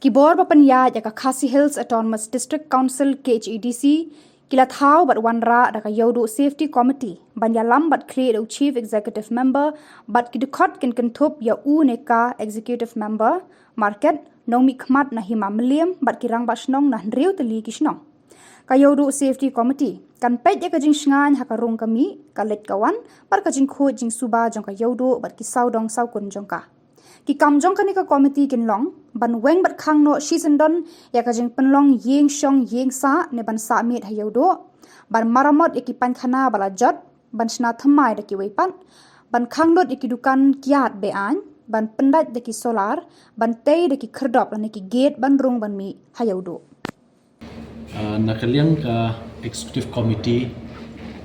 Kibor papanya jaka Khasi Hills Autonomous District Council KHEDC kila thau bat wanra daka yodu safety committee banyalam bat create a chief executive member bat kidukot kin kentup ya neka executive member market nong mikmat na hima meliam bat kirang basnong na riu teli kisnong kayodu safety committee kan pet ya kajing shngan hakarung kami kalet kawan bar kajing khu jing suba jong kayodu bat kisau dong sau kun jongka ki kamjong kanika committee kin long ban weng bat khang no shisendon ya kajing penlong yeng shong yeng sa ne ban sa mit hayodo ban maramot ikipan khana bala jot ban sna thamai da ki weipan ban khangnot ikidukan kiat bean ban pendat de ki solar ban tei de ki kherdop la ne ki gate ban rung ban mi hayodo nakaliang ka executive committee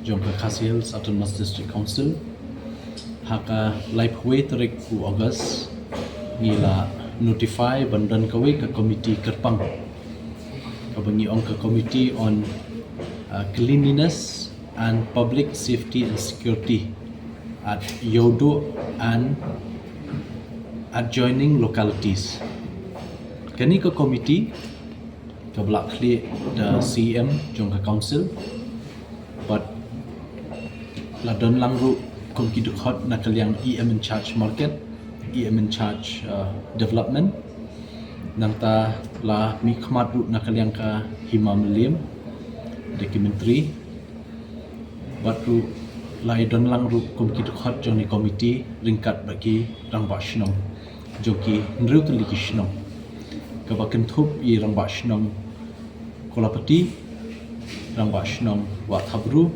jong ka Khasi Hills Autonomous District Council haka live way tarik ku August ngila notify bandan kawai ka committee kerpang kabangi on ka committee on cleanliness and public safety and security at Yodo and adjoining localities kani ka committee kabla kli the CM jong ka council but ladon langru komki dukhot nakaliang EM in charge market EM in charge development nangta la mikmat ru nakaliang ka hima melim documentary batu lai don lang ru komki dukhot jong ni committee ringkat bagi rang bashnong joki nru tu likishnong kabaken thup i rang bashnong kolapati rang bashnong wathabru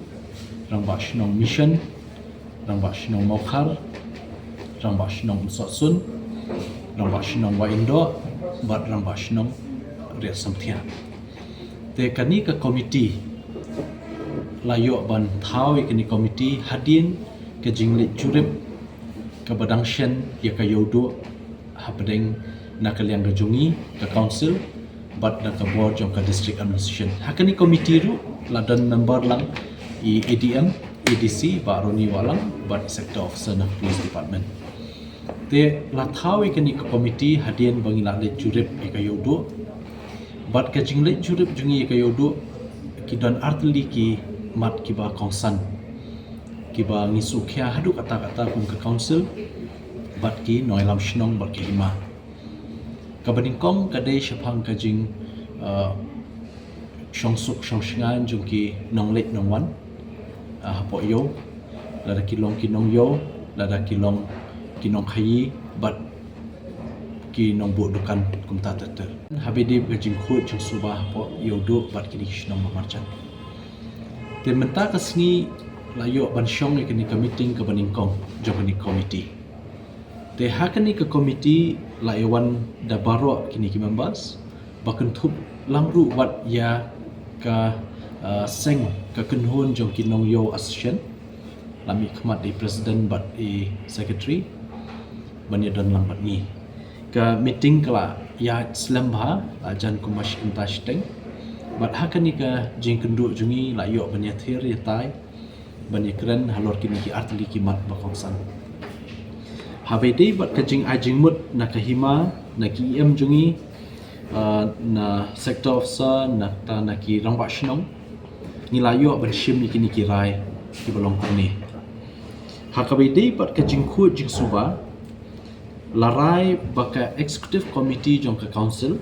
rang bashnong mission rang bashnong mokhar rang bashnong sotsun rang bashnong wa indo bat rang bashnong ria samthia te kani ka committee layo ban thau kani committee hadin ke jingli jurip ka badang shen ya ka yodo hapdeng nakaliang rajungi ka council bat na ka board jong ka district administration hakani committee ru ladan member lang i ADM ADC baroni walang bat sector officer na police department te la thawi kani ka committee hadien bangila le jurip ikayodo bat ka jingle jurip jungi ikayodo ki don artli ki mat ki ba kongsan ki ba ngisu khya hadu kata-kata kum ka council bat ki noilam shnong bat ki lima ka badingkong ka de shapang ka jing shongsuk shongsngan jungi nonglet nongwan hapo yo lada kilong kinong yo lada kilong kinong khayi bat kinong bu dukan kumta tater habedi bajing khut jing subah po yodo bat kini shnong marchan te menta kasni layo ban shong ikini ka meeting ka baningkong jogani committee te hakani ka committee laiwan da baro kini ki members bakun thup langru wat ya ka seng ka kunhun jong kinong yo association lami khmat di president bat i secretary banya don lambat ni ka meeting kala ya slam bha ajan kumash intash teng bat hakani ka jing kendu jungi la yo banya thir ya tai banya kren halor kini ki artli ki mat bakongsan habedi bat ka jing ajing mut na ka hima na ki em jungi na sector officer na ta na ki rangba shnong ni la yo ban shim ni kini ki rai ki bolong kuni hakabedi bat ka jing khu jing suba larai baka executive committee jong ka council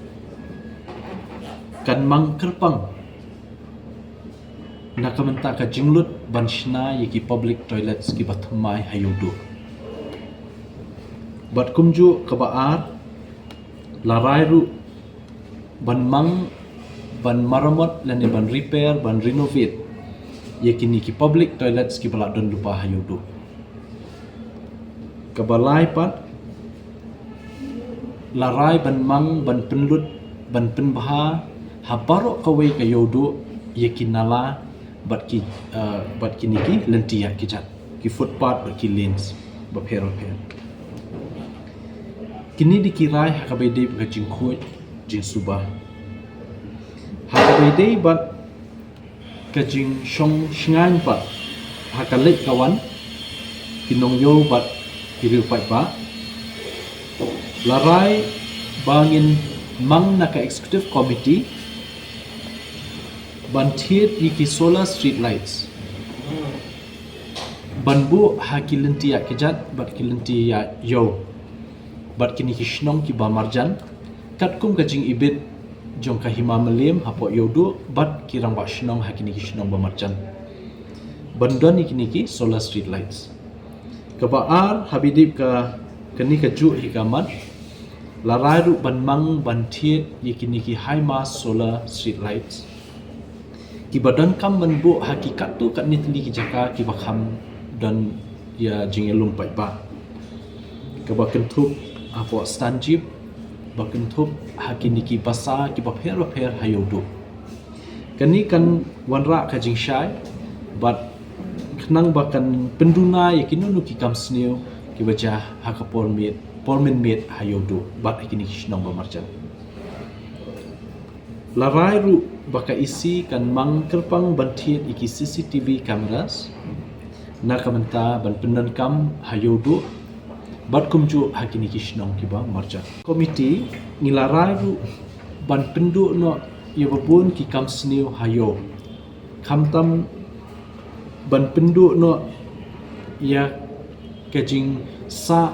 kan mang kerpang nakamenta ka jinglut banshna yiki public toilets ki bathmai hayodo bat kumju ka baar larai ru ban mang ban maramot lane ban repair ban renovate yiki ni ki public toilets ki bala don lupa hayodo ka balai pat larai ban mang ban penlut ban penbha habaro kawai ka yodo yekinala bat ki niki lentia ki jat ki footpath bat ki lanes ba phero pher kini dikirai hakabede ka jingkhoi jing suba hakabede bat ka jing shong shngan pat hakalet kawan kinong yo bat kiriu pat ba larai bangin mang naka executive committee banthir iki solar street lights banbu hakilinti ya kejat bat kilinti ya yo bat kini kishnong ki bamarjan katkum kajing ibit jong kahima melim hapo yodo bat kirang ba shnong hakini kishnong bamarjan bandon ikini ki solar street lights kabaar habidip ka kani kaju hikamat lararu banmang banthir ikini ki high mass solar street lights ki badan kam menbu hakikat tu kat ni teli ki jaka ki bakham dan ya jingelum pai ba ka bakentup apo stanjib bakentup hakini ki basa ki bapher hayodo kani kan wanra ka jingshai but kenang bakan penduna yakinu ki kam sneu ki baca hakapor mit pormen mit hayodo bat hakini kishnong bamarjan larai ru baka isi kan mang kerpang banthir iki CCTV cameras na kamenta ban pendan kam hayodo bat kumju hakini kishnong kiba marja komiti nilarai ru ban pendu no yabun ki kam sneu hayo kamtam ban pendu no ya kajing sa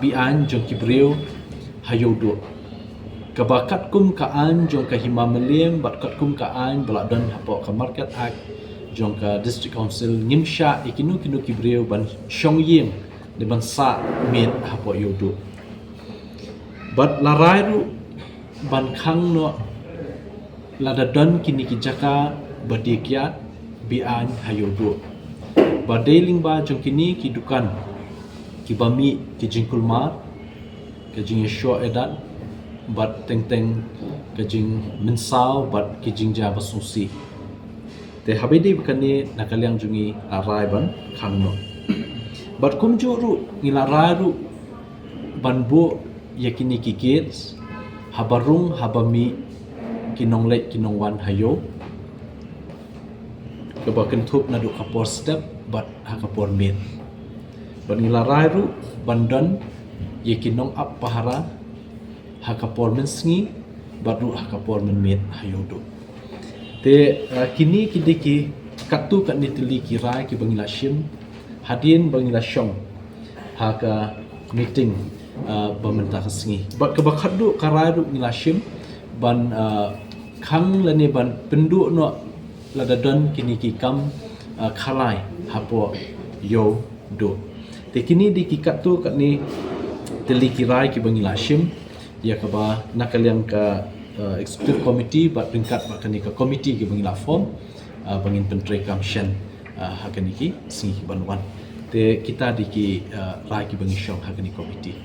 bian jong kibreu hayodo kabakat kum kaan jong ka hima melim bat kat kum kaan balak dan hapo ka market act jong ka district council ngimsha ikinu kinu kibreu ban shong yim de ban sa met hapo yodo bat larai ru ban khang no lada don kini ki jaka badikyat bian hayodo badailing ba jong kini ki dukan ki bami ki jingkulmar ke jing sho edan bat teng kajing mensau bat kijing ja basusi te habedi bekani nakaliang jungi arai ban khangno bat kumjuru ngilararu banbo yakini ki gates habarung habami kinonglek kinongwan hayo kebaken thup nadu kapor step bat hakapor min ban ngilararu bandan yakinong ap pahara hakapor mensngi baru hakapor menmet hayodo te kini kidiki katu kat nitili kirai ki bangila shim hadin bangila shong haka meeting bamenta kasngi bat kabakadu karadu ngila shim ban khang lani ban pendu no ladadon kini ki kam khalai hapo yo do te kini di katu kat ni tili kirai ki bangila shim ya kaba nakaliang ka executive committee bat peringkat bakani ka committee ki bangila form bangin pentre kamshen hakani ki singi banwan te kita di ki rai ki bangi shong hakani committee